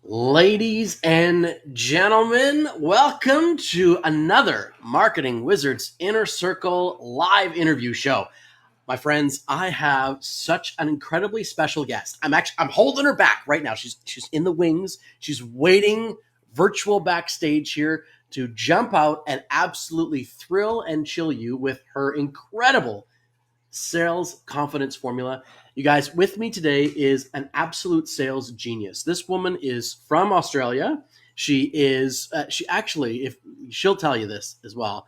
Ladies and gentlemen, welcome to another Marketing Wizards Inner Circle live interview show. My friends, I have such an incredibly special guest. I'm holding her back right now. She's in the wings. She's waiting virtual backstage here to jump out and absolutely thrill and chill you with her incredible sales confidence formula. You guys, with me today is an absolute sales genius. This woman is from Australia. She actually, if she'll tell you this as well,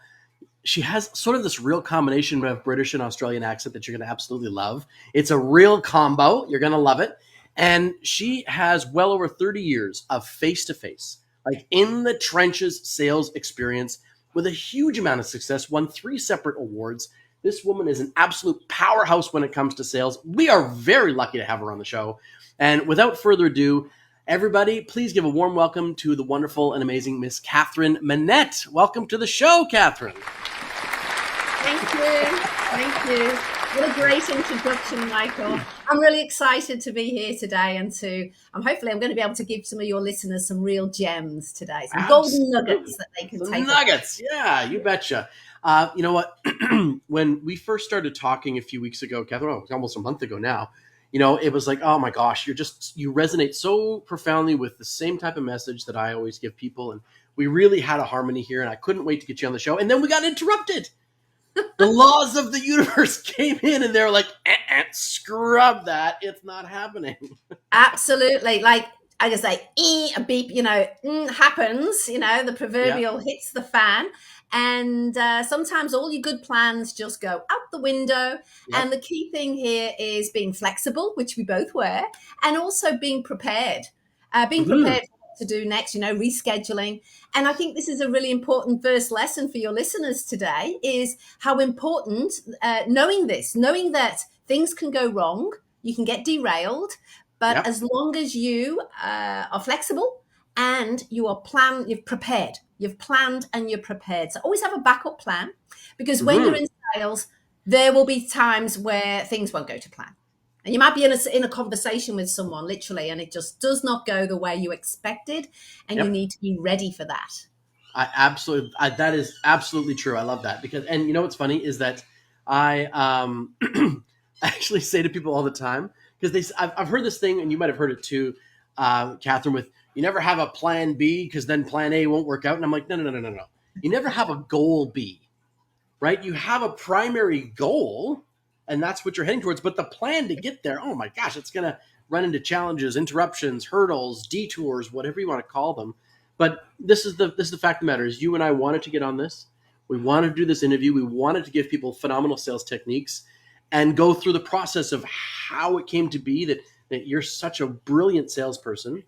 she has sort of this real combination of British and Australian accent that you're going to absolutely love. It's a real combo. You're going to love it. And she has well over 30 years of face-to-face, like in the trenches sales experience with a huge amount of success, won 3 separate awards. This woman is an absolute powerhouse when it comes to sales. We are very lucky to have her on the show. And without further ado, everybody, please give a warm welcome to the wonderful and amazing Miss Catherine Manette. Welcome to the show, Catherine. Thank you. Thank you. What a great introduction, Michael. I'm really excited to be here today and hopefully I'm going to be able to give some of your listeners some real gems today, some golden nuggets that they can take. Nuggets, yeah, you betcha. You know what? When we first started talking a few weeks ago, Catherine, almost a month ago now, it was like, oh my gosh, you resonate so profoundly with the same type of message that I always give people. And we really had a harmony here and I couldn't wait to get you on the show. And then we got interrupted. The laws of the universe came in and they're like, scrub that. It's not happening. Absolutely. Like I just say, a beep, happens, the proverbial hits the fan. And sometimes all your good plans just go out the window. Yep. And the key thing here is being flexible, which we both were, and also being prepared. Being prepared for what to do next, rescheduling. And I think this is a really important first lesson for your listeners today is how important knowing that things can go wrong, you can get derailed, but as long as you are flexible and you've prepared. You've planned and you're prepared. So always have a backup plan because when you're in sales, there will be times where things won't go to plan. And you might be in a conversation with someone literally, and it just does not go the way you expected. And you need to be ready for that. That is absolutely true. I love that and you know what's funny is that I actually say to people all the time, because I've heard this thing, and you might have heard it too, Catherine, with you never have a plan B because then plan A won't work out. And I'm like, no. You never have a goal B, right? You have a primary goal, and that's what you're heading towards. But the plan to get there, oh my gosh, it's going to run into challenges, interruptions, hurdles, detours, whatever you want to call them. But this is the fact of the matter is you and I wanted to get on this. We wanted to do this interview. We wanted to give people phenomenal sales techniques and go through the process of how it came to be that you're such a brilliant salesperson.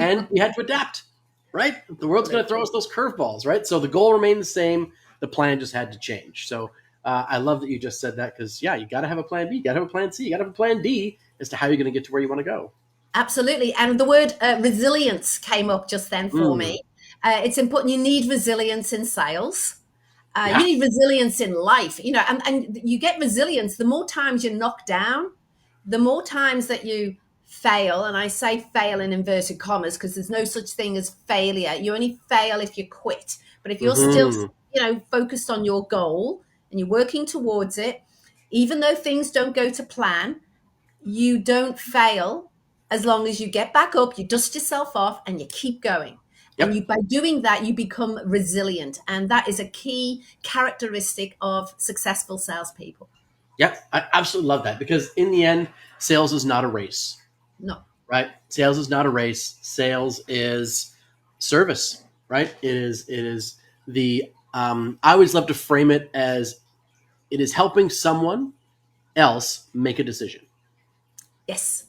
And we had to adapt, right? The world's going to throw us those curveballs, right? So the goal remained the same. The plan just had to change. So I love that you just said that because, you got to have a plan B. You got to have a plan C. You got to have a plan D as to how you're going to get to where you want to go. Absolutely. And the word resilience came up just then for me. It's important. You need resilience in sales. You need resilience in life, and you get resilience. The more times you're knocked down, the more times that you fail. And I say fail in inverted commas because there's no such thing as failure. You only fail if you quit. But if you're still, focused on your goal and you're working towards it, even though things don't go to plan, you don't fail as long as you get back up, you dust yourself off and you keep going. Yep. And by doing that, you become resilient. And that is a key characteristic of successful salespeople. Yep, I absolutely love that because in the end, sales is not a race. No. Right? Sales is not a race. Sales is service, right? It is the, I always love to frame it as it is helping someone else make a decision. Yes.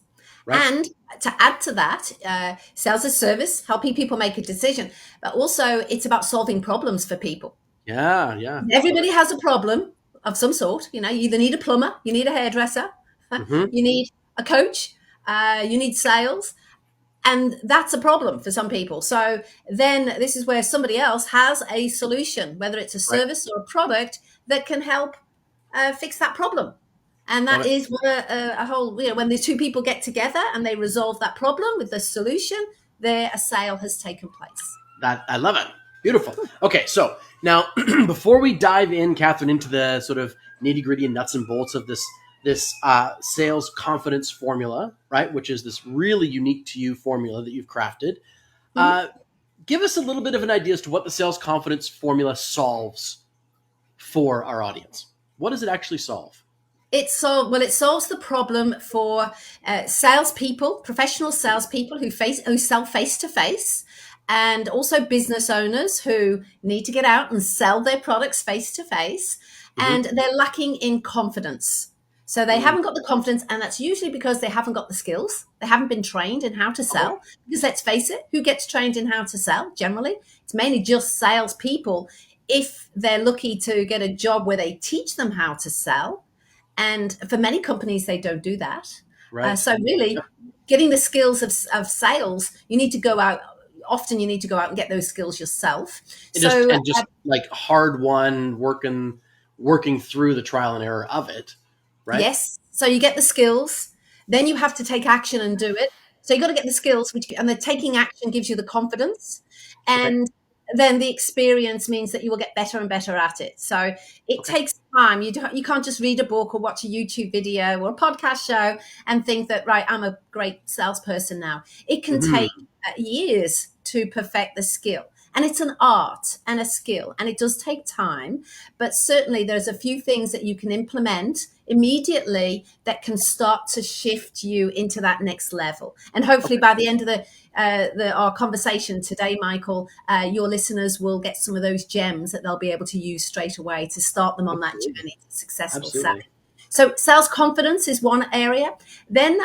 Right? And to add to that, sales is service, helping people make a decision, but also it's about solving problems for people. Yeah. Everybody has a problem of some sort. You either need a plumber, you need a hairdresser, you need a coach, you need sales, and that's a problem for some people. So then this is where somebody else has a solution, whether it's a service or a product that can help fix that problem. And that is what a whole, when the two people get together and they resolve that problem with the solution, there a sale has taken place. I love it. Beautiful. Okay, so now before we dive in, Catherine, into the sort of nitty gritty and nuts and bolts of this sales confidence formula, right, which is this really unique to you formula that you've crafted, give us a little bit of an idea as to what the sales confidence formula solves for our audience. What does it actually solve? It solves the problem for salespeople, professional salespeople who sell face to face, and also business owners who need to get out and sell their products face to face, and they're lacking in confidence. So they haven't got the confidence, and that's usually because they haven't got the skills. They haven't been trained in how to sell. Because let's face it, who gets trained in how to sell? Generally, it's mainly just salespeople. If they're lucky to get a job where they teach them how to sell. And for many companies, they don't do that. Right. So really, getting the skills of sales, you need to go out. Often you need to go out and get those skills yourself. And just like hard won, working through the trial and error of it, right? Yes. So you get the skills, then you have to take action and do it. So you got to get the skills, and the taking action gives you the confidence. And then the experience means that you will get better and better at it. So it takes time. You can't just read a book or watch a YouTube video or a podcast show and think that, right, I'm a great salesperson now. It can take years to perfect the skill. And it's an art and a skill, and it does take time. But certainly there's a few things that you can implement immediately that can start to shift you into that next level. And hopefully by the end of our conversation today, Michael, your listeners will get some of those gems that they'll be able to use straight away to start them on that journey to successful selling. So sales confidence is one area. Then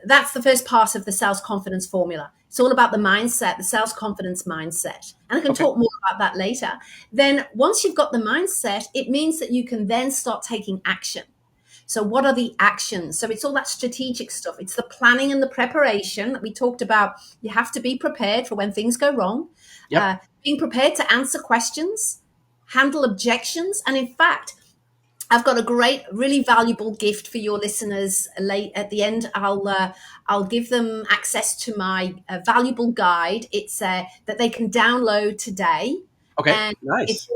that's the first part of the sales confidence formula. It's all about the mindset, the sales confidence mindset. And I can talk more about that later. Then once you've got the mindset, it means that you can then start taking action. So what are the actions? So it's all that strategic stuff. It's the planning and the preparation that we talked about. You have to be prepared for when things go wrong. Being prepared to answer questions, handle objections. And in fact, I've got a great, really valuable gift for your listeners. Late at the end, I'll give them access to my valuable guide. It's that they can download today. Okay, and nice.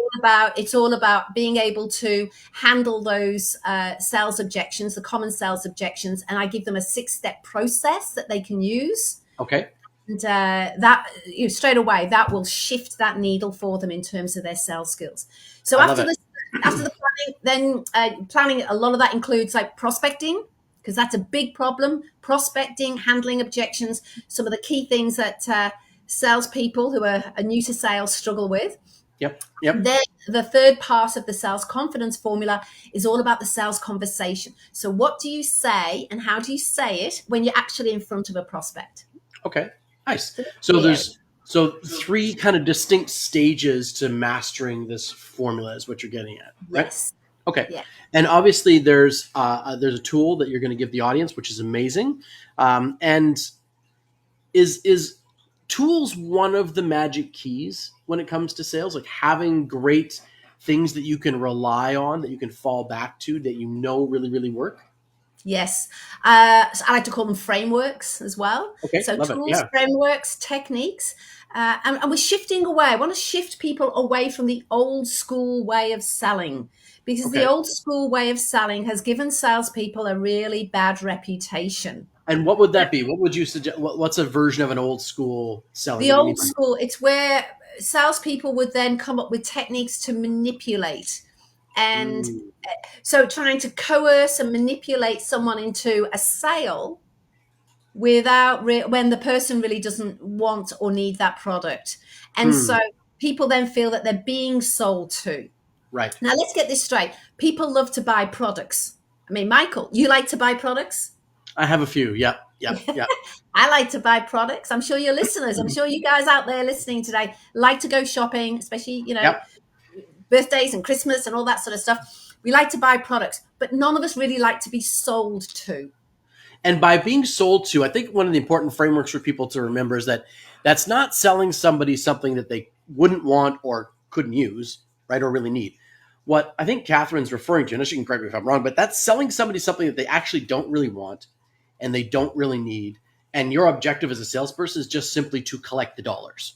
It's all about being able to handle those sales objections, the common sales objections, and I give them a 6-step process that they can use. Okay. And that straight away, that will shift that needle for them in terms of their sales skills. So after the planning, then planning, a lot of that includes like prospecting, because that's a big problem. Prospecting, handling objections, some of the key things that salespeople who are new to sales struggle with. Yep. Then the third part of the sales confidence formula is all about the sales conversation. So what do you say and how do you say it when you're actually in front of a prospect? Okay, nice. So there's 3 kind of distinct stages to mastering this formula is what you're getting at, right? Yes. Okay. Yeah. And obviously there's a tool that you're going to give the audience, which is amazing. And is tools one of the magic keys when it comes to sales, like having great things that you can rely on, that you can fall back to, that really, really work? Yes. So I like to call them frameworks as well. Okay, so love tools, it. Yeah. frameworks, techniques. And we're shifting away. I want to shift people away from the old school way of selling, because the old school way of selling has given salespeople a really bad reputation. And what would that be? What would you suggest? What's a version of an old school selling? The old school, it's where salespeople would then come up with techniques to manipulate. And so trying to coerce and manipulate someone into a sale without when the person really doesn't want or need that product. And so people then feel that they're being sold to. Right. Now, let's get this straight. People love to buy products. I mean, Michael, you like to buy products? I have a few. Yeah. I like to buy products. I'm sure your listeners, I'm sure you guys out there listening today like to go shopping, especially, birthdays and Christmas and all that sort of stuff. We like to buy products, but none of us really like to be sold to. And by being sold to, I think one of the important frameworks for people to remember is that that's not selling somebody something that they wouldn't want or couldn't use, right, or really need. what I think Catherine's referring to, and she can correct me if I'm wrong, but that's selling somebody something that they actually don't really want and they don't really need. And your objective as a salesperson is just simply to collect the dollars,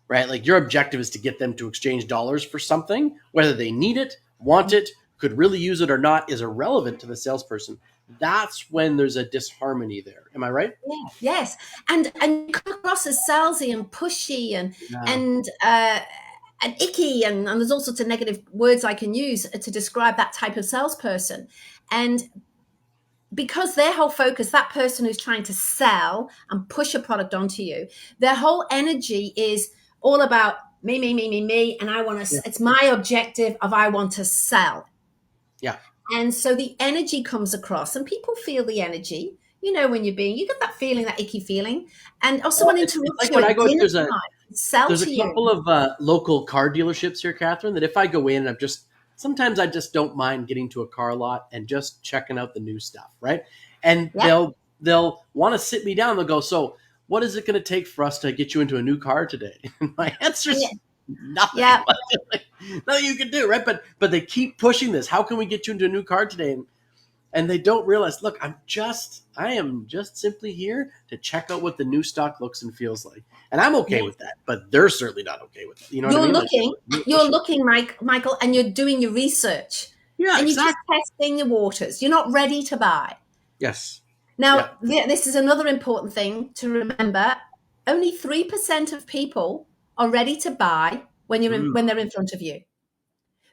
right? Like your objective is to get them to exchange dollars for something, whether they need it, want it, could really use it or not is irrelevant to the salesperson. That's when there's a disharmony there. Am I right? Yeah, yes, and you come across as salesy and pushy Yeah. and icky, and there's all sorts of negative words I can use to describe that type of salesperson. And because their whole focus, that person who's trying to sell and push a product onto you, their whole energy is all about me, me, me, me, me, and I want to. Yeah. It's my objective of I want to sell. Yeah. And so the energy comes across, and people feel the energy. You know, when you get that feeling, that icky feeling, and also someone It's interrupts like you when I at go, dinner time, sell there's to a you. couple of local car dealerships here, Catherine, that if I go in and sometimes I just don't mind getting to a car lot and just checking out the new stuff, right? And Yeah, they'll want to sit me down. They'll go, so what is it going to take for us to get you into a new car today? And my answer's yeah, nothing. yeah. Nothing you can do, right? But they keep pushing this. How can we get you into a new car today? And they don't realize, look, I am just simply here to check out what the new stock looks and feels like. And I'm okay Yes. with that, but they're certainly not okay with it. You know what I You're mean? Like, looking, really you're pushing. looking, Michael, and you're doing your research, Yeah, and you're just exactly. testing the waters. You're not ready to buy. Yes. Yeah. Now, this is another important thing to remember. Only 3% of people are ready to buy when Mm, when they're in front of you.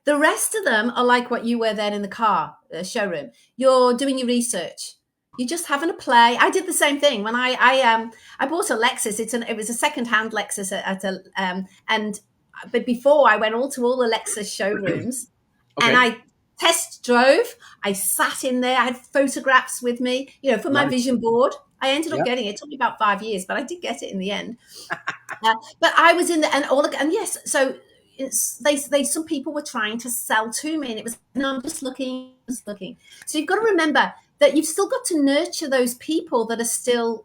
The rest of them are like what you were then in the car showroom. You're doing your research. You're just having a play. I did the same thing when I bought a Lexus. It was a second-hand Lexus but before I went to all the Lexus showrooms, and okay. I test drove. I sat in there. I had photographs with me, for my Nice. vision board. I ended up Yeah. getting it. It took me about 5 years, but I did get it in the end. But I was in the and yes, so some people were trying to sell to me, and it was no, I'm just looking, just looking. So you've got to remember that you've still got to nurture those people that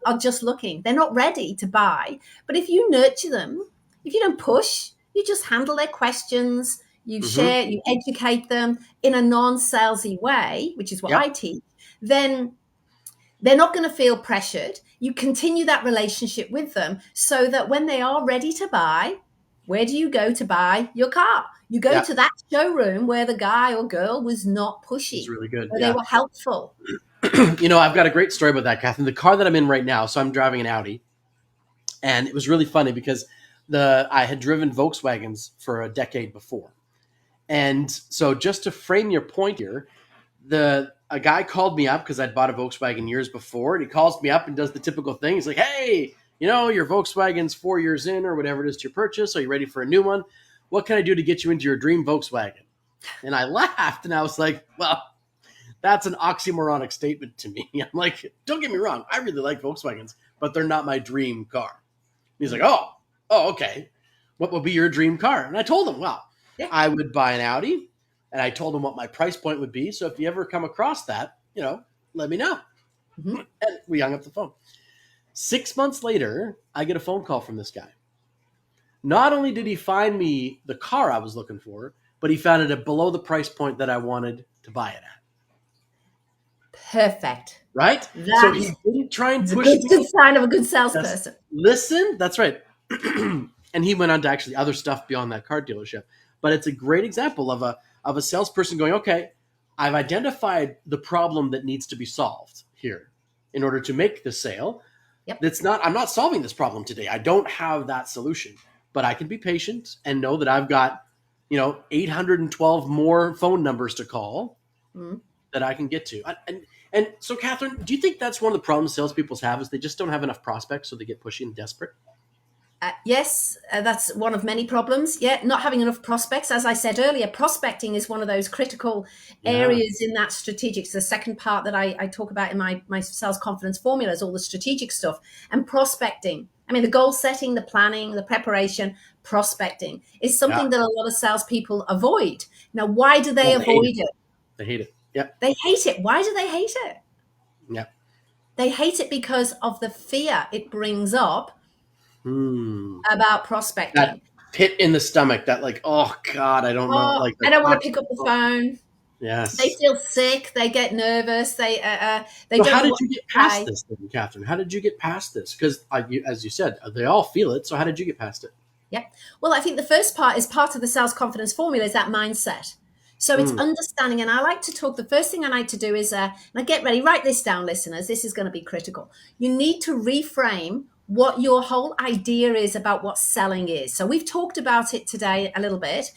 are just looking. They're not ready to buy, but if you nurture them, if you don't push, you just handle their questions. You Mm-hmm. share, you educate them in a non-salesy way, which is what I Yep. teach. Then they're not going to feel pressured. You continue that relationship with them so that when they are ready to buy, where do you go to buy your car? You go Yeah. to that showroom where the guy or girl was not It's pushy, really good. where they Yeah. were helpful. I've got a great story about that, Catherine. The car that I'm in right now, so I'm driving an Audi, and it was really funny because I had driven Volkswagens for a decade before. And so just to frame your point here, a guy called me up because I'd bought a Volkswagen years before, and he calls me up and does the typical thing. He's like, "Hey, your Volkswagen's 4 years in or whatever it is to your purchase. Are you ready for a new one? What can I do to get you into your dream Volkswagen?" And I laughed and I was like, "Well, that's an oxymoronic statement to me." I'm like, "Don't get me wrong, I really like Volkswagens, but they're not my dream car." And he's like, "Oh, okay. What would be your dream car?" And I told him, "Well, Yeah. I would buy an Audi." And I told him what my price point would be. So if you ever come across that, let me know. Mhm. And we hung up the phone. 6 months later, I get a phone call from this guy. Not only did he find me the car I was looking for, but he found it at below the price point that I wanted to buy it at. Perfect. Right? So That he didn't try and is a push good me. sign of a good Just salesperson. listen. That's right. And he went on to actually other stuff beyond that car dealership. But it's a great example of a salesperson going, okay, I've identified the problem that needs to be solved here in order to make the sale. Yep. I'm not solving this problem today. I don't have that solution, but I can be patient and know that I've got, 812 more phone numbers to call Mhm. that I can get to. And so, Catherine, do you think that's one of the problems salespeople have is they just don't have enough prospects, so they get pushy and desperate? Yes, that's one of many problems. Yeah, not having enough prospects. As I said earlier, prospecting is one of those critical Yeah. areas in that strategic. It's the second part that I talk about in my sales confidence formulas, all the strategic stuff. And prospecting, I mean, the goal setting, the planning, the preparation, prospecting is Yeah. something that a lot of salespeople avoid. Now, why do they Oh, they hate avoid it. it? They hate it. Yep. They hate it. Why do they hate it? Yep. They hate it because of the fear it brings up Hmm. about That prospecting. pit in the stomach that like, oh God, I don't know. Oh, Like I the don't want thought, to pick up the oh, phone. They yes. feel sick. They get nervous. They So don't how know did what you to get past say. this then, Catherine? How did you get past this? Because as you said, they all feel it. So how did you get past it? Yeah. Well, I think the first part is part of the sales confidence formula is that mindset. So it's Mm, understanding, and I like to talk. The first thing I like to do is, now get ready, write this down, listeners. This is going to be critical. You need to reframe what your whole idea is about what selling is. So we've talked about it today a little bit.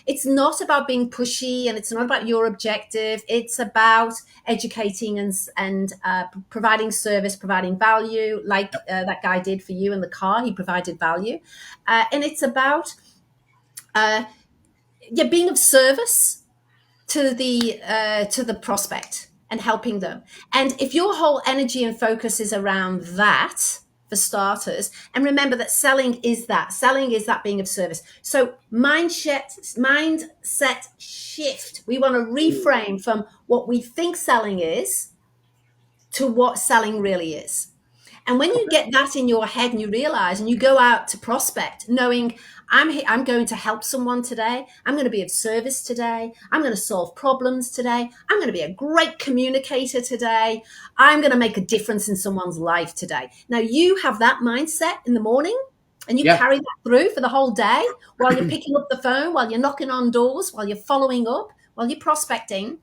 It's not about being pushy, and it's not about your objective. It's about educating and providing service, providing value, like that guy did for you in the car. He provided value, and it's about uh, yeah, being of service to the prospect and helping them. And if your whole energy and focus is around that, for starters, and remember that selling is that being of service. So mindset shift. We want to mm, reframe from what we think selling is to what selling really is. And when you okay. get that in your head and you realize and you go out to prospect knowing I'm going to help someone today. I'm going to be of service today. I'm going to solve problems today. I'm going to be a great communicator today. I'm going to make a difference in someone's life today. Now you have that mindset in the morning and you Yeah. carry that through for the whole day while you're picking up the phone, while you're knocking on doors, while you're following up, while you're prospecting.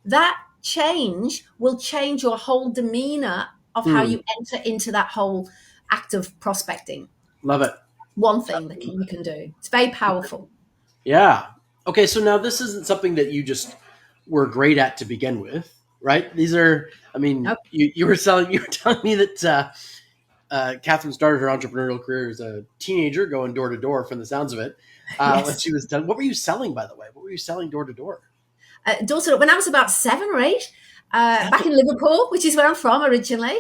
That change will change your whole demeanor of how Mm, you enter into that whole act of prospecting. love it. One thing that you can do. It's very powerful. Yeah. Okay. So now this isn't something that you just were great at to begin with, right? These are, I mean, Nope. you were telling me that Catherine started her entrepreneurial career as a teenager, going door to door. From the sounds of it, when Yes. she was done, what were you selling, by the way? What were you selling door to door? Daughter, when I was about 7 or 8, back in Liverpool, which is where I'm from originally,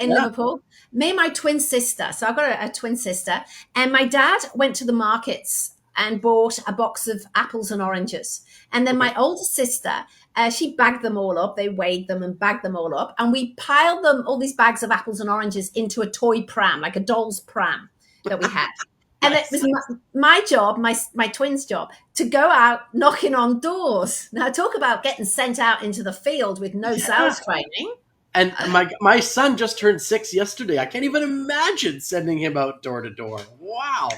in Yeah. Liverpool, me and my twin sister. So I've got a twin sister, and my dad went to the markets and bought a box of apples and oranges. And then Okay. my older sister, she bagged them all up. They weighed them and bagged them all up. And we piled them, all these bags of apples and oranges, into a toy pram, like a doll's pram that we had. And it Nice. was my job, my twins' job, to go out knocking on doors. Now, talk about getting sent out into the field with no Yeah. sales training. And my son just turned 6 yesterday. I can't even imagine sending him out door to door. Wow.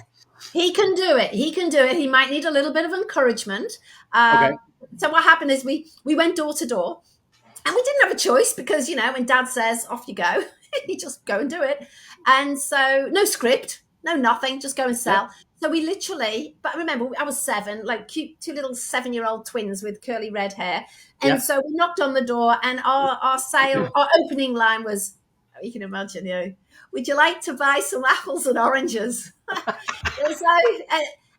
He can do it. He can do it. He might need a little bit of encouragement. Okay. So what happened is we went door to door, and we didn't have a choice because when Dad says off you go, you just go and do it. And so no script, no nothing, just go and Yep. sell. So we literally, but remember, I was 7, like cute, 2 little 7-year-old twins with curly red hair. And Yep. so we knocked on the door, and our opening line was, you can imagine, would you like to buy some apples and oranges? So,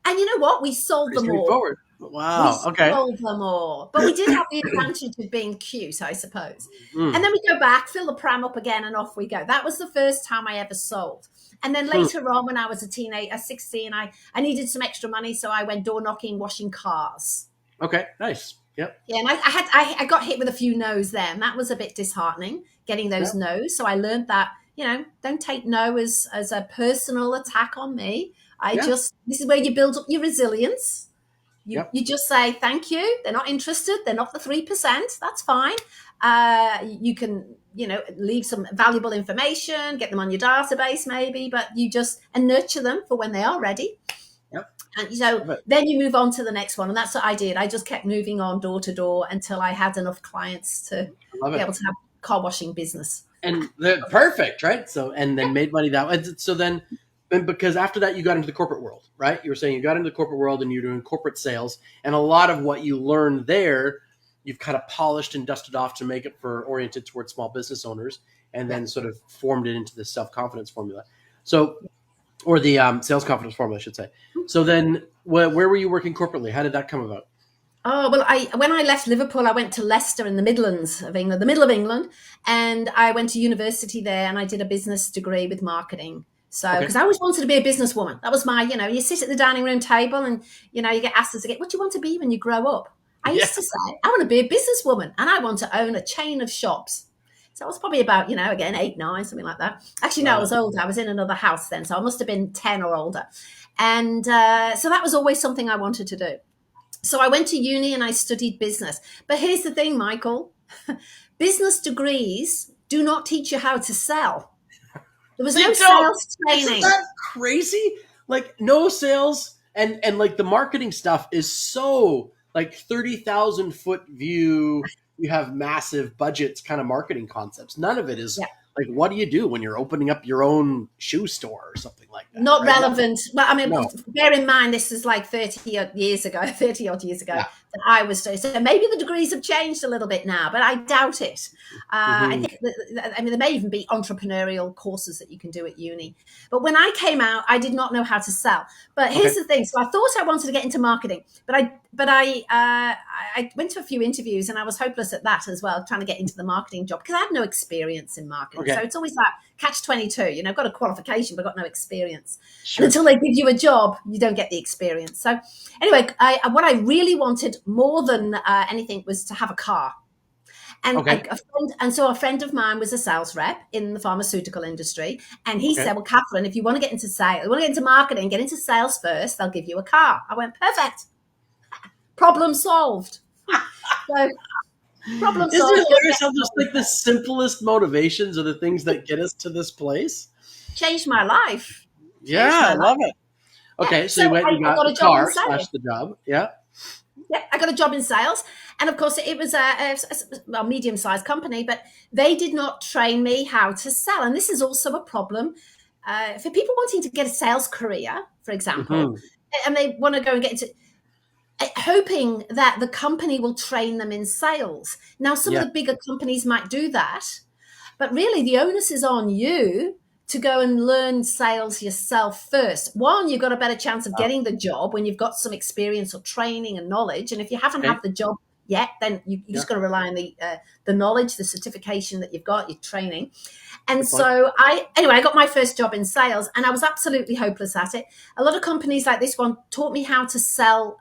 and you know what? We sold Pretty them all. straightforward. We Wow. Okay. sold them all. But we did have the advantage of being cute, I suppose. And Mm. then we go back, fill the pram up again, and off we go. That was the first time I ever sold. And then Hmm. later on, when I was a teenager, 16, I needed some extra money. So I went door knocking, washing cars. Okay. Nice. Yep. Yeah, and I got hit with a few no's there, and that was a bit disheartening, getting those Yep. no's. So I learned that, don't take no as a personal attack on me. Yeah. This is where you build up your resilience. Yep. You just say thank you. They're not interested. They're not the 3%. That's fine. You can leave some valuable information, get them on your database maybe, but you just and nurture them for when they are ready. Yep. And so Love it. then you move on to the next one, and that's what I did. I just kept moving on door to door until I had enough clients to I love be it. able to have car washing business. And they're perfect, right? So and then made money that way. So then, and because after that you got into the corporate world, right? You were saying you got into the corporate world and you're doing corporate sales, and a lot of what you learned there, you've kind of polished and dusted off to make it for oriented towards small business owners, and Yeah. then sort of formed it into the self confidence formula. So, or the sales confidence formula, I should say. So then, where were you working corporately? How did that come about? Oh, well, when I left Liverpool, I went to Leicester in the Midlands of England, the middle of England, and I went to university there and I did a business degree with marketing. So, Okay. because I always wanted to be a businesswoman. That was you sit at the dining room table and, you get asked as a kid, what do you want to be when you grow up? I Yeah. used to say, I want to be a businesswoman and I want to own a chain of shops. So I was probably about, again, 8, 9, something like that. Actually, no, I Wow. was older. I was in another house then. So I must have been 10 or older. And so that was always something I wanted to do. So I went to uni and I studied business. But here's the thing, Michael. Business degrees do not teach you how to sell. There was They no don't. sales Isn't training. that crazy? Like no sales and like the marketing stuff is so like 30,000 foot view. You have massive budgets, kind of marketing concepts. None of it is Yeah. like what do you do when you're opening up your own shoe store or something like that? Not Right? relevant. Well, I mean, No. bear in mind, this is like 30 odd years ago, 30 odd years ago Yeah. that I was doing. So maybe the degrees have changed a little bit now, but I doubt it. I Mhm. think there may even be entrepreneurial courses that you can do at uni. But when I came out, I did not know how to sell. But here's Okay. the thing. So I thought I wanted to get into marketing, but I went to a few interviews and I was hopeless at that as well, trying to get into the marketing job because I had no experience in marketing. So Okay. it's always like catch 22. I've got a qualification, but got no experience. And Sure. until they give you a job, you don't get the experience. So anyway, what I really wanted more than anything was to have a car. And Okay. so a friend of mine was a sales rep in the pharmaceutical industry, and he Okay. said, "Well, Catherine, if you want to get into sales, you want to get into marketing, get into sales first. They'll give you a car." I went, "Perfect, problem solved." So problem Isn't solved. it hilarious how just like the simplest motivations are the things that get us to this place? Changed my life. Changed Yeah, my I life. love it. Yeah. Okay, so So you I got got the a job in car sales. slash the job. Yeah. Yeah, I got a job in sales, and of course, it was a medium-sized company, but they did not train me how to sell, and this is also a problem for people wanting to get a sales career, for example, Hmm. and they want to go and get into hoping that the company will train them in sales. Now, some of Yeah. the bigger companies might do that, but really, the onus is on you to go and learn sales yourself first. One, you've got a better chance of Wow. getting the job when you've got some experience or training and knowledge. And if you haven't Okay. had the job yet, then you Yeah. just got to rely on the knowledge, the certification that you've got, your training. And Good point. so I got my first job in sales, and I was absolutely hopeless at it. A lot of companies like this one taught me how to sell,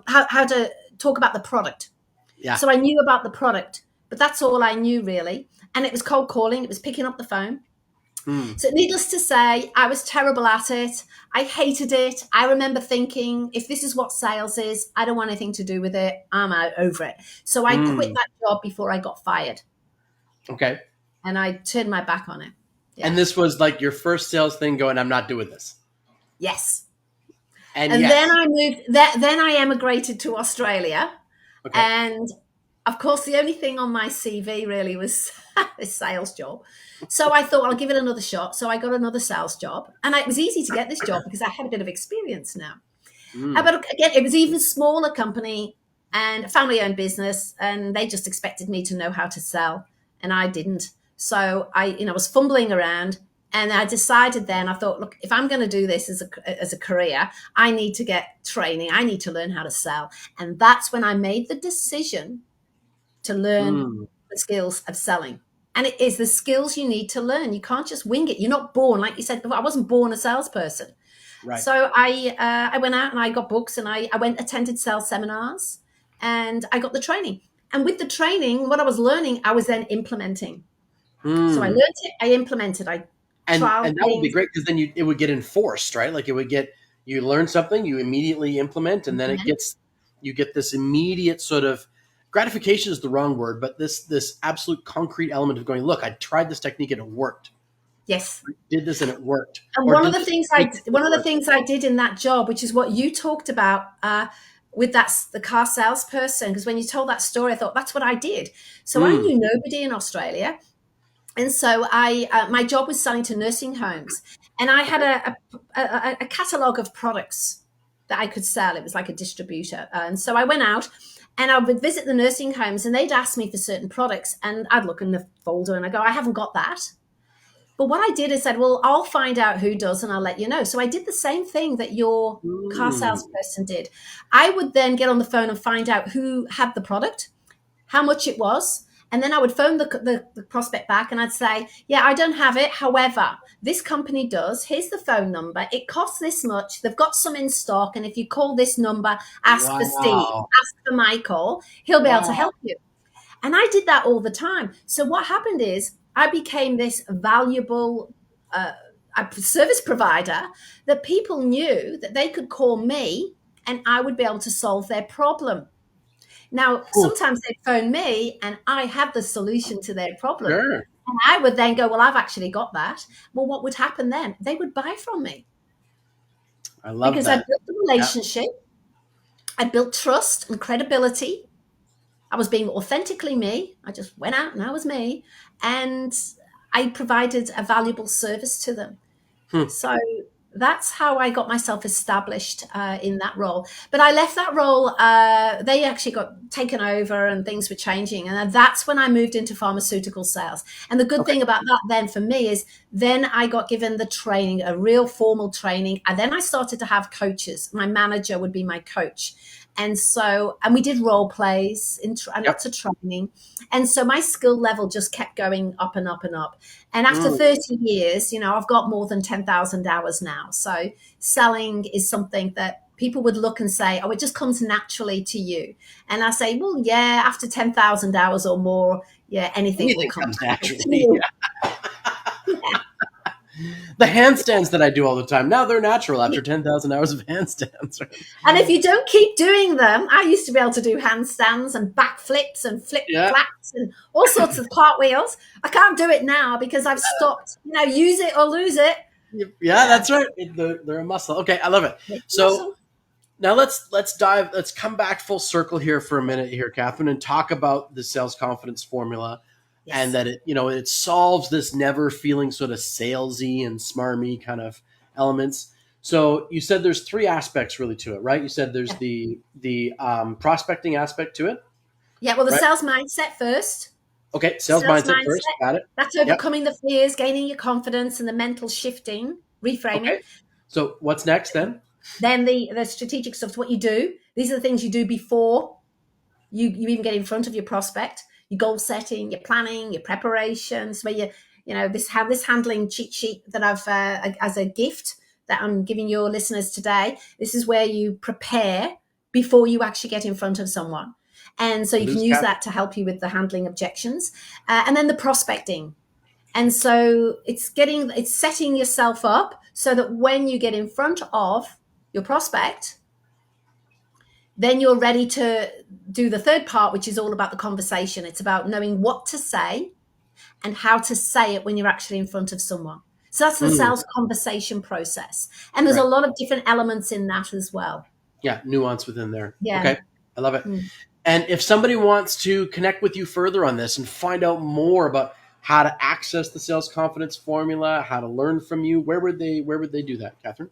how to talk about the product. Yeah. So I knew about the product, but that's all I knew really. And it was cold calling, it was picking up the phone. Hmm. So needless to say, I was terrible at it. I hated it. I remember thinking, if this is what sales is, I don't want anything to do with it. I'm out over it. So I quit Hmm. that job before I got fired, Okay. and I turned my back on it. And Yeah. this was like your first sales thing going, I'm not doing this. Yes. And And then yes. I moved, then I emigrated to Australia. Okay. And of course, the only thing on my CV really was this sales job. So I thought, I'll give it another shot. So I got another sales job. And it was easy to get this job because I had a bit of experience now. Hmm. But again, it was even smaller company and family owned business. And they just expected me to know how to sell. And I didn't. So I was fumbling around. And I decided then, I thought, look, if I'm going to do this as a career, I need to get training. I need to learn how to sell. And that's when I made the decision to learn Hmm. the skills of selling. And it is the skills you need to learn. You can't just wing it. You're not born, like you said before, I wasn't born a salesperson. Right. So I went out and I got books, and I attended sales seminars, and I got the training. And with the training, what I was learning, I was then implementing. So I Hmm. learned it, I implemented, I trialed And that would be things. great because then it would get enforced, right? Like it would get you learn something, you immediately implement, and then you get this immediate sort of gratification is the wrong word, but this absolute concrete element of going, look, I tried this technique and it worked. Yes. I did this and it worked. And Or one of did the this things technique and it worked. I did in that job, which is what you talked about with the car salesperson, because when you told that story, I thought that's what I did. So I Mm. knew nobody in Australia, and so my job was selling to nursing homes, and I had Okay. a catalogue of products that I could sell. It was like a distributor, and so I went out. And I would visit the nursing homes, and they'd ask me for certain products, and I'd look in the folder and I go, I haven't got that. But what I did is said, well, I'll find out who does and I'll let you know. So I did the same thing that your car Mm. salesperson did. I would then get on the phone and find out who had the product, how much it was. And then I would phone the prospect back and I'd say, yeah, I don't have it. However, this company does. Here's the phone number. It costs this much. They've got some in stock. And if you call this number, ask for Steve, Wow. ask for Michael, he'll be able to Wow. help you. And I did that all the time. So what happened is I became this valuable service provider that people knew that they could call me and I would be able to solve their problem. Now, Cool. sometimes they'd phone me and I had the solution to their problem. Sure. And I would then go, well, I've actually got that. Well, what would happen then? They would buy from me I love because I that. built a Yeah. relationship. I built trust and credibility. I was being authentically me. I just went out and I was me. And I provided a valuable service to them. Hmm. So that's how I got myself established in that role. But I left that role. They actually got taken over and things were changing. And that's when I moved into pharmaceutical sales. And the good Okay. thing about that then for me is then I got given the training, a real formal training. And then I started to have coaches. My manager would be my coach. And so, and we did role plays and lots of training. And so my skill level just kept going up and up and up. And after 30 years, I've got more than 10,000 hours now. So selling is something that people would look and say, oh, it just comes naturally to you. And I say, well, yeah, after 10,000 hours or more, yeah, anything will come comes naturally. Yeah. The handstands that I do all the time, now they're natural after 10,000 hours of handstands. Right? And if you don't keep doing them, I used to be able to do handstands and backflips and flip flats and all sorts of cartwheels. I can't do it now because I've stopped, use it or lose it. Yeah, that's right. They're a muscle. Okay, I love it. So now let's come back full circle here for a minute here, Catherine, and talk about the sales confidence formula. Yes. And that it solves this never feeling sort of salesy and smarmy kind of elements. So you said there's three aspects really to it, right? You said there's the prospecting aspect to it. Yeah, well, the sales mindset first. Okay, sales mindset first. Got it. That's overcoming the fears, gaining your confidence, and the mental shifting, reframing. Okay. So what's next then? Then the strategic stuff, what you do. These are the things you do before you even get in front of your prospect. Your goal setting, your planning, your preparations, where this handling cheat sheet that I've as a gift that I'm giving your listeners today. This is where you prepare before you actually get in front of someone, and so you can use that to help you with the handling objections, and then the prospecting. And so it's setting yourself up so that when you get in front of your prospect, then you're ready to do the third part, which is all about the conversation. It's about knowing what to say and how to say it when you're actually in front of someone. So that's the sales conversation process. And there's a lot of different elements in that as well. Yeah, nuance within there. Yeah. Okay, I love it. And if somebody wants to connect with you further on this and find out more about how to access the sales confidence formula, how to learn from you, where would they do that, Catherine?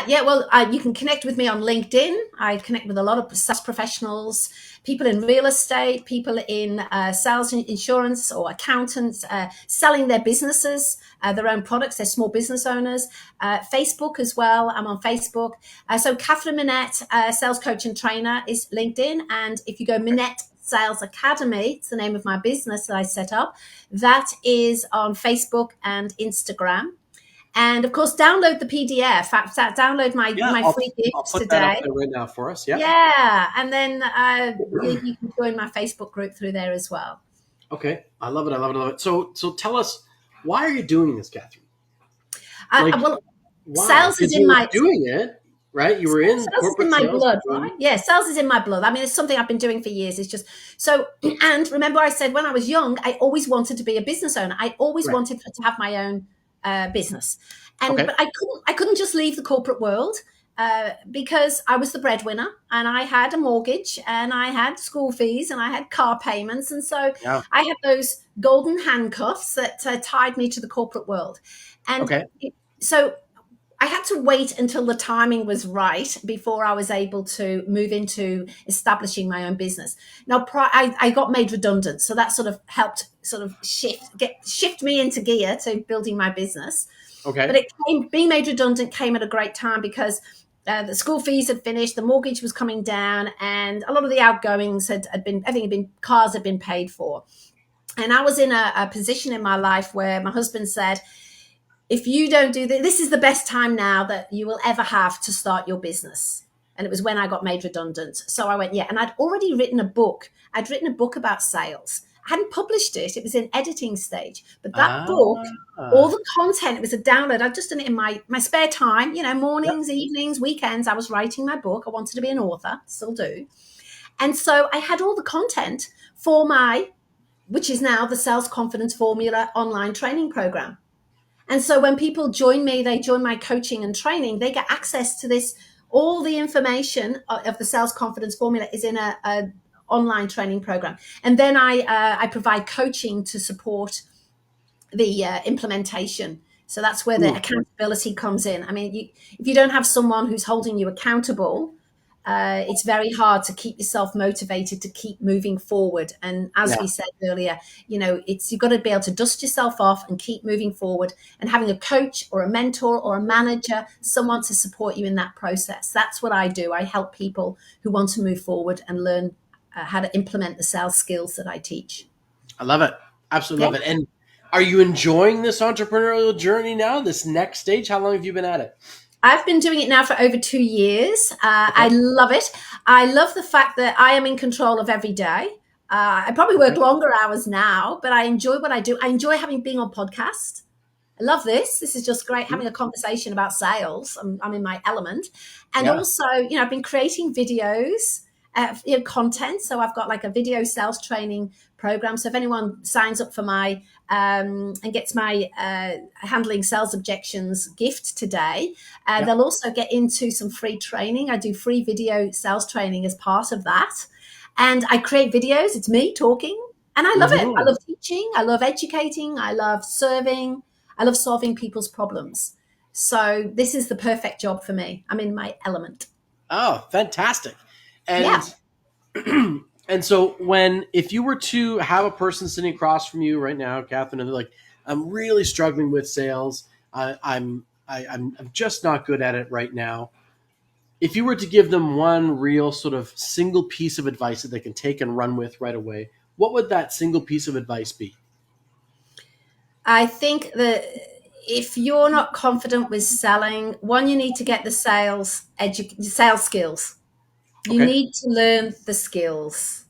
You can connect with me on LinkedIn. I connect with a lot of sales professionals, people in real estate, people in sales and insurance or accountants, selling their businesses, their own products, they're small business owners. Facebook as well. I'm on Facebook. So Catherine Minette, sales coach and trainer is LinkedIn. And if you go Minette Sales Academy, it's the name of my business that I set up, that is on Facebook and Instagram. And of course, download the PDF. Download my free gifts I'll put today. That up there right now for us. Yeah. Yeah, and then you can join my Facebook group through there as well. Okay, I love it. So tell us, why are you doing this, Catherine? Sales is in my doing it, right? You were in corporate sales. Sales is in my sales, blood, right? Yeah, sales is in my blood. I mean, it's something I've been doing for years. It's just so. And remember, I said when I was young, I always wanted to be a business owner. I always wanted to have my own business, but I couldn't just leave the corporate world because I was the breadwinner and I had a mortgage and I had school fees and I had car payments, and so I had those golden handcuffs that tied me to the corporate world, and so I had to wait until the timing was right before I was able to move into establishing my own business. Now, I got made redundant, so that sort of helped shift me into gear to building my business. Okay. But being made redundant came at a great time because the school fees had finished, the mortgage was coming down, and a lot of the outgoings cars had been paid for. And I was in a position in my life where my husband said, if you don't do this is the best time now that you will ever have to start your business. And it was when I got made redundant. So I went, yeah. And I'd already written a book. I'd written a book about sales. I hadn't published it. It was in editing stage. But that book, all the content, it was a download. I'd just done it in my spare time, mornings, evenings, weekends. I was writing my book. I wanted to be an author, still do. And so I had all the content for which is now the Sales Confidence Formula online training program. And so when people join me, they join my coaching and training, they get access to this. All the information of the Sales Confidence Formula is in a online training program. And then I provide coaching to support the implementation. So that's where the accountability comes in. I mean, if you don't have someone who's holding you accountable, it's very hard to keep yourself motivated to keep moving forward. And as we said earlier, you've got to be able to dust yourself off and keep moving forward. And having a coach or a mentor or a manager, someone to support you in that process. That's what I do. I help people who want to move forward and learn how to implement the sales skills that I teach. I love it. Absolutely love it. And are you enjoying this entrepreneurial journey now, this next stage? How long have you been at it? I've been doing it now for over 2 years. I love it. I love the fact that I am in control of every day. I probably work longer hours now, but I enjoy what I do. I enjoy being on podcast. I love this. This is just great, having a conversation about sales. I'm in my element. And also, I've been creating videos, content. So I've got like a video sales training program. So if anyone signs up for my and gets my handling sales objections gift today, they'll also get into some free training. I do free video sales training as part of that. And I create videos. It's me talking. And I love it. I love teaching. I love educating. I love serving. I love solving people's problems. So this is the perfect job for me. I'm in my element. Oh, fantastic. And and so if you were to have a person sitting across from you right now, Catherine, and they're like, I'm really struggling with sales. I'm just not good at it right now. If you were to give them one real sort of single piece of advice that they can take and run with right away, what would that single piece of advice be? I think that if you're not confident with selling, one, you need to get the sales skills. You need to learn the skills.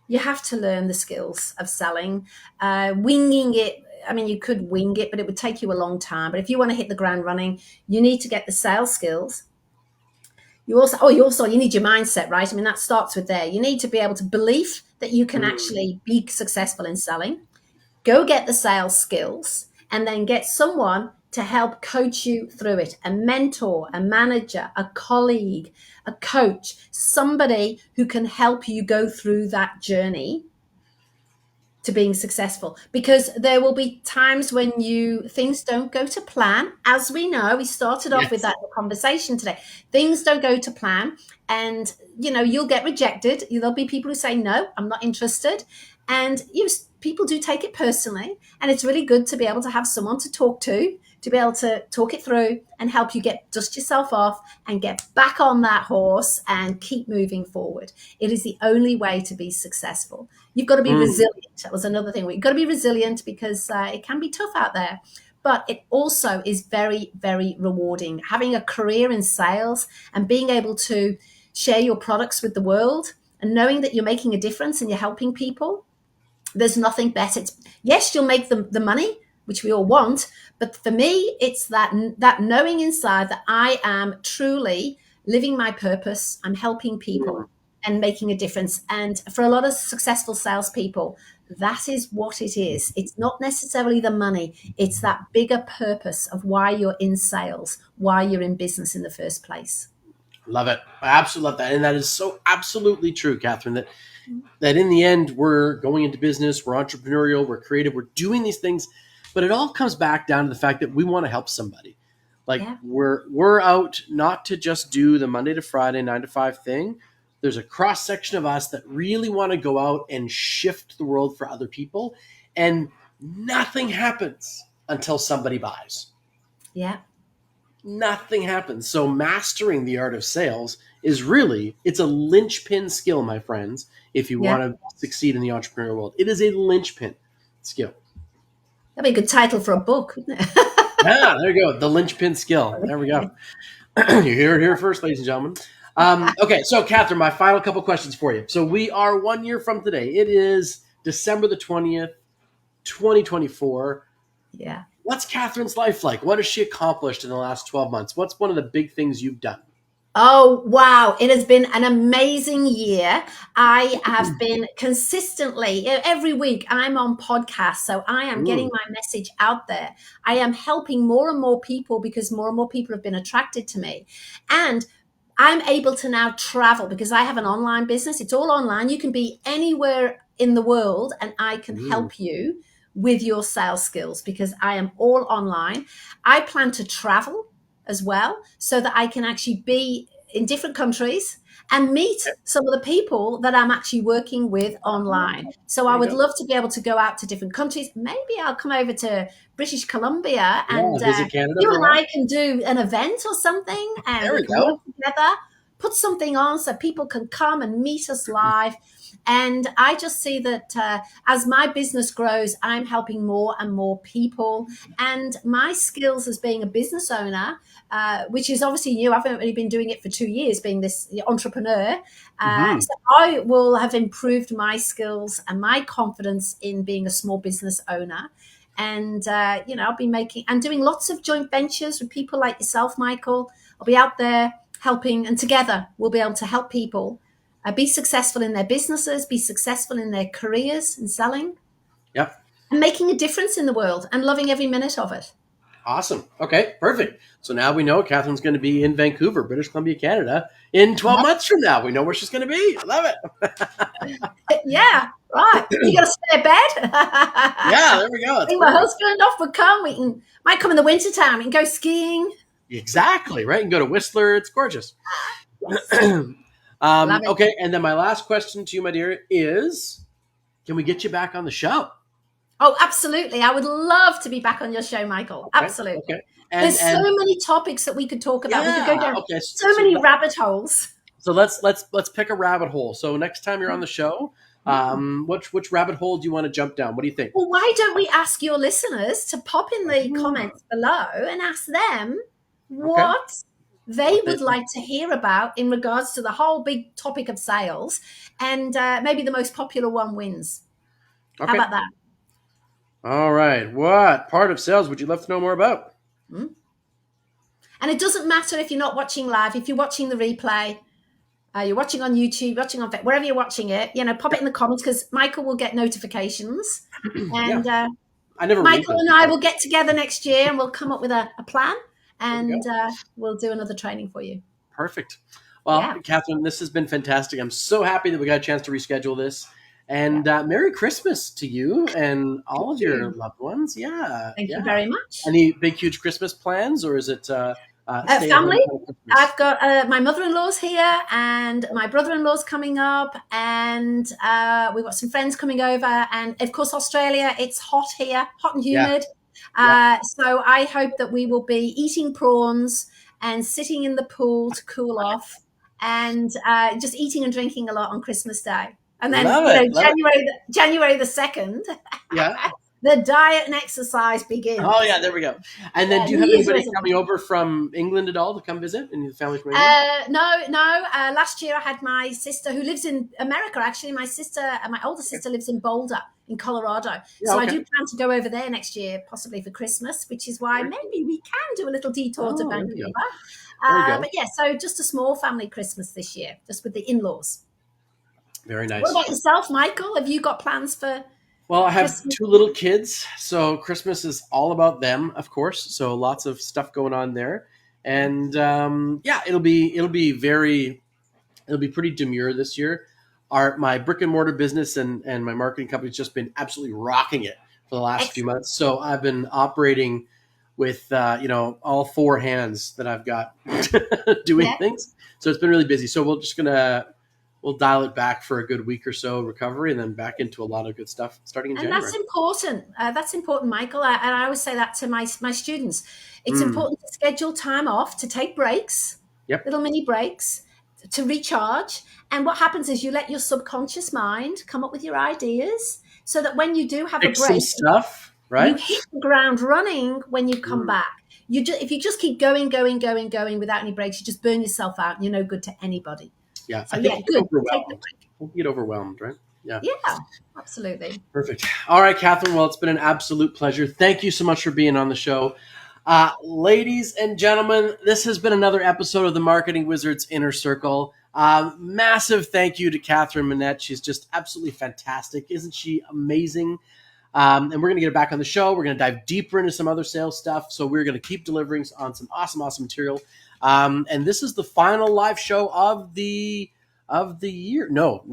You have to learn the skills of selling. Winging it, I mean, you could wing it, but it would take you a long time. But if you want to hit the ground running, you need to get the sales skills. You need your mindset, right? I mean, that starts with there. You need to be able to believe that you can actually be successful in selling. Go get the sales skills and then get someone to help coach you through it. A mentor, a manager, a colleague, a coach, somebody who can help you go through that journey to being successful. Because there will be times when things don't go to plan. As we know, we started off with that conversation today. Things don't go to plan and, you'll get rejected. There'll be people who say, no, I'm not interested. And people do take it personally. And it's really good to be able to have someone to talk to be able to talk it through and help you dust yourself off and get back on that horse and keep moving forward. It is the only way to be successful. You've got to be resilient. That was another thing. You've got to be resilient because it can be tough out there. But it also is very, very rewarding. Having a career in sales and being able to share your products with the world and knowing that you're making a difference and you're helping people, there's nothing better. Yes, you'll make the money, which we all want. But for me, it's that knowing inside that I am truly living my purpose. I'm helping people and making a difference. And for a lot of successful salespeople, that is what it is. It's not necessarily the money. It's that bigger purpose of why you're in sales, why you're in business in the first place. Love it. I absolutely love that. And that is so absolutely true, Catherine, that in the end, we're going into business, we're entrepreneurial, we're creative, we're doing these things, but it all comes back down to the fact that we want to help somebody. We're out not to just do the Monday to Friday 9 to 5 thing. There's a cross section of us that really want to go out and shift the world for other people, and nothing happens until somebody buys. Yeah. Nothing happens. So mastering the art of sales is it's a linchpin skill, my friends, if you want to succeed in the entrepreneurial world. It is a linchpin skill. That'd be a good title for a book, wouldn't it? Yeah, there you go. The linchpin skill. There we go. You hear it here first, ladies and gentlemen. Okay, so Catherine, my final couple questions for you. So we are 1 year from today. It is December the 20th, 2024. Yeah. What's Catherine's life like? What has she accomplished in the last 12 months? What's one of the big things you've done? Oh, wow. It has been an amazing year. I have been consistently, every week, I'm on podcasts. So I am getting Mm, my message out there. I am helping more and more people because more and more people have been attracted to me. And I'm able to now travel because I have an online business. It's all online. You can be anywhere in the world and I can mm. help you with your sales skills because I am all online. I plan to travel as well so that I can actually be in different countries and meet some of the people that I'm actually working with online. So There I you would go. love to be able to go out to different countries. Maybe I'll come over to British Columbia Yeah, and visit Canada you for a and while. I can do an event or something and There we we can work go. together, put something on so people can come and meet us live. And I just see that as my business grows, I'm helping more and more people. And my skills as being a business owner, which is obviously new, I've only been doing it for 2 years, being this entrepreneur. Hmm. So I will have improved my skills and my confidence in being a small business owner. And, I'll be making and doing lots of joint ventures with people like yourself, Michael. I'll be out there helping, and together we'll be able to help people be successful in their businesses, be successful in their careers and selling, Yep. and making a difference in the world and loving every minute of it. Awesome. Okay, perfect. So now we know Catherine's going to be in Vancouver, British Columbia, Canada in 12 months from now. We know where she's going to be. I love Yeah, right. You it. got a spare bed? Yeah, there we go. It's Bring my perfect. husband off. We'll come. Might come in the winter time. We can go skiing. Exactly, right? And go to Whistler. It's gorgeous. Yes, love it. Okay, and then my last question to you, my dear, is can we get you back on the show? Oh, absolutely. I would love to be back on your show, Michael. Okay, Absolutely. okay. There's so And many topics that we could talk about. We could go yeah, down okay. so many rabbit holes. So let's pick a rabbit hole. So next time you're on the show, Mm. which rabbit hole do you want to jump down? What do you think? Well, why don't we ask your listeners to pop in the Ah, comments below and ask them okay. what they What the would like to hear about in regards to the whole big topic of sales, and maybe the most popular one wins. How Okay. about that? All right. What part of sales would you love to know more about? Mm? And it doesn't matter if you're not watching live, if you're watching the replay, you're watching on YouTube, watching on wherever you're watching it, pop it in the comments because Michael will get notifications. Yeah, And I never read Michael them. and I will get together next year and we'll come up with a plan There we and go. we'll do another training for you. Perfect. Well, Yeah. Catherine, this has been fantastic. I'm so happy that we got a chance to reschedule this. Yeah. And Merry Christmas to you and Thank all of your you. loved ones. Yeah, Thank you yeah. very much. Any big, huge Christmas plans, or is it stay at home Family, kind of Christmas? I've got my mother-in-law's here and my brother-in-law's coming up and we've got some friends coming over and of course Australia, it's hot here, hot and Yeah, humid. yeah. So I hope that we will be eating prawns and sitting in the pool to cool off and just eating and drinking a lot on Christmas Day. And then, Love it. Love it. January the 2nd, Yeah. the diet and exercise Oh, begins. yeah, there we go. And then Yeah, do you New have Year's anybody resolution. coming over from England at all to come visit? Any family from England? No. Last year I had my sister who lives in America. Actually, my older sister lives in Boulder in Colorado. Yeah, So I okay. do plan to go over there next year, possibly for Christmas, which is why Very cool. maybe we can do a little detour to Oh, there we go. Vancouver. There we go. But yeah, so just a small family Christmas this year, just with the in-laws. Very What nice. about yourself, Michael? Have you got plans for Well, I have Christmas? two little kids, so Christmas is all about them, of course. So lots of stuff going on there, and yeah, it'll be pretty demure this year. My brick and mortar business and my marketing company's just been absolutely rocking it for the last few Excellent. months. So I've been operating with all four hands that I've got doing Yeah. things. So it's been really busy. So we'll dial it back for a good week or so recovery, and then back into a lot of good stuff starting in And that's January. important. That's important, Michael. And I always say that to my students. It's Mm, important to schedule time off, to take breaks, yep. little mini breaks, to recharge. And what happens is you let your subconscious mind come up with your ideas so that when you do have a Fix some break, stuff, you right? hit the ground running when you come Mm, back. if you just keep going without any breaks, you just burn yourself out and you're no good to anybody. Yeah, So I think yeah, good. Take the overwhelmed. break. We'll get overwhelmed, right? Yeah. Yeah, absolutely. Perfect. All right, Catherine. Well, it's been an absolute pleasure. Thank you so much for being on the show. Ladies and gentlemen, this has been another episode of the Marketing Wizards Inner Circle. Massive thank you to Catherine Manette. She's just absolutely fantastic. Isn't she amazing? And we're going to get her back on the show. We're going to dive deeper into some other sales stuff. So we're going to keep delivering on some awesome material. And this is the final live show of the year. No.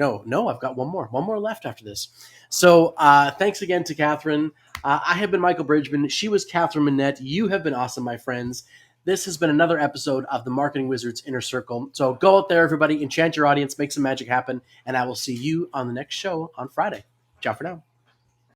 I've got one more left after this. So thanks again to Catherine. I have been Michael Bridgman. She was Catherine Manette. You have been awesome, my friends. This has been another episode of the Marketing Wizards Inner Circle. So go out there, everybody, enchant your audience, make some magic happen, and I will see you on the next show on Friday. Ciao for now.